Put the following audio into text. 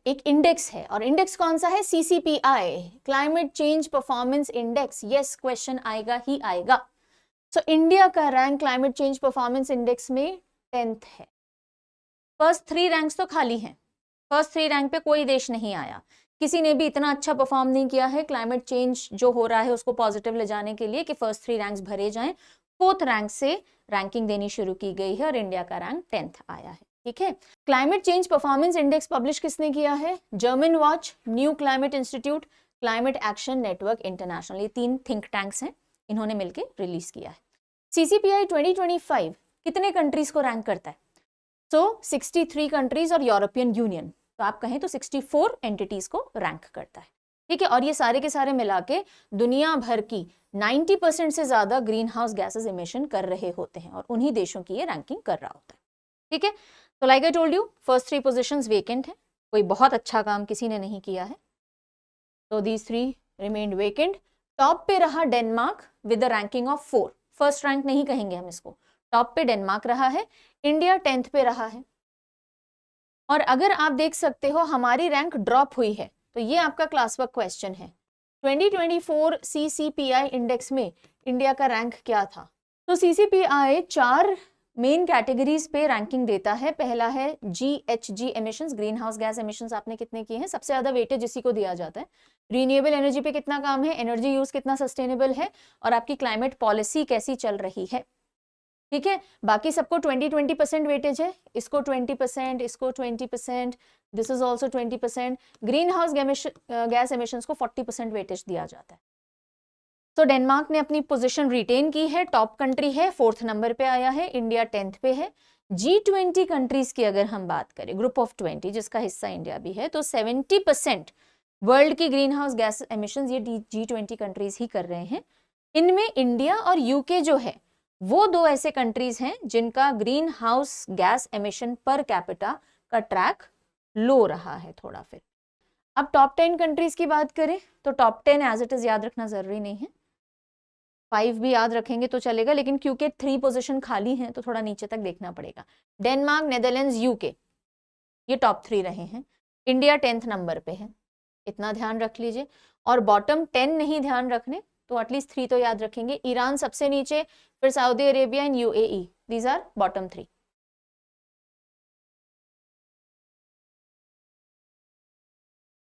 एक इंडेक्स है, और इंडेक्स कौन सा है? CCPI, climate change performance index. Yes, question आएगा ही आएगा। सो इंडिया का rank climate change performance index में 10th है। फर्स्ट 3 रैंक्स तो खाली हैं, फर्स्ट 3 रैंक पे कोई देश नहीं आया, किसी ने भी इतना अच्छा परफॉर्म नहीं किया है क्लाइमेट चेंज जो हो रहा है उसको पॉजिटिव ले जाने के लिए कि फर्स्ट 3 रैंक्स भरे जाएं। 4th रैंक से रैंकिंग देनी शुरू की गई है और इंडिया का रैंक 10th आया है। ठीक है, climate change performance index publish किसने किया है? German watch, new climate institute, climate action network international, ये 3 थिंक टैंक्स हैं, इन्होंने मिलकर रिलीज किया है। CCPI 2025 कितने कंट्रीज को रैंक करता है? 63 कंट्रीज और यूरोपियन यूनियन, तो आप कहें तो 64 एंटिटीज को रैंक करता है। ठीक है, और ये सारे के सारे मिला के दुनिया भर की 90% से ज्यादा ग्रीन हाउस गैसेज इमिशन कर रहे होते हैं और उन्हीं देशों की ये रैंकिंग कर रहा होता है। ठीक है, तो like I told you, first 3 positions vacant है, कोई बहुत अच्छा काम किसी ने नहीं किया है, तो दीज 3 रिमेन्ड वेकेंट। टॉप पे रहा Denmark with the ranking of 4, first rank नहीं कहेंगे हम इसको, टॉप पे डेनमार्क रहा है, इंडिया 10th पे रहा है। और अगर आप देख सकते हो हमारी रैंक ड्रॉप हुई है, तो ये आपका क्लास वर्क क्वेश्चन है, 2024 CCPI इंडेक्स में इंडिया का रैंक क्या था? तो CCPI 4 मेन कैटेगरीज पे रैंकिंग देता है। पहला है GHG emissions, green house gas emissions आपने कितने किए हैं, सबसे ज्यादा वेटेज इसी को दिया जाता है। रिन्यूएबल एनर्जी पे कितना काम है, एनर्जी यूज कितना सस्टेनेबल है, और आपकी क्लाइमेट पॉलिसी कैसी चल रही है। ठीक है, बाकी सबको 20-20% वेटेज है, इसको 20%, इसको 20%, this is also 20%। Green house gas emissions को 40% वेटेज दिया जाता है। तो डेनमार्क ने अपनी पोजीशन रिटेन की है, टॉप कंट्री है, 4th नंबर पे आया है, इंडिया 10th पे है। G20 कंट्रीज की अगर हम बात करें, ग्रुप ऑफ 20 जिसका हिस्सा इंडिया भी है, तो 70% वर्ल्ड की ग्रीन हाउस गैस एमिशंस ये G20 कंट्रीज ही कर रहे हैं। इनमें इंडिया और यूके जो है वो 2 ऐसे कंट्रीज हैं जिनका green house gas emission per capita का ट्रैक लो रहा है थोड़ा। फिर अब टॉप 10 कंट्रीज की बात करें तो टॉप 10 एज इट इज याद रखना जरूरी नहीं है, 5 भी याद रखेंगे तो चलेगा, लेकिन क्योंकि 3 पोजीशन खाली हैं तो थोड़ा नीचे तक देखना पड़ेगा। डेनमार्क, नेदरलैंड्स, यूके ये टॉप 3 रहे हैं, इंडिया 10th नंबर पे है, इतना ध्यान रख लीजिए। और बॉटम 10 नहीं ध्यान रखने तो एटलीस्ट 3 तो याद रखेंगे। ईरान सबसे नीचे, फिर Saudi Arabia and UAE, these are bottom 3।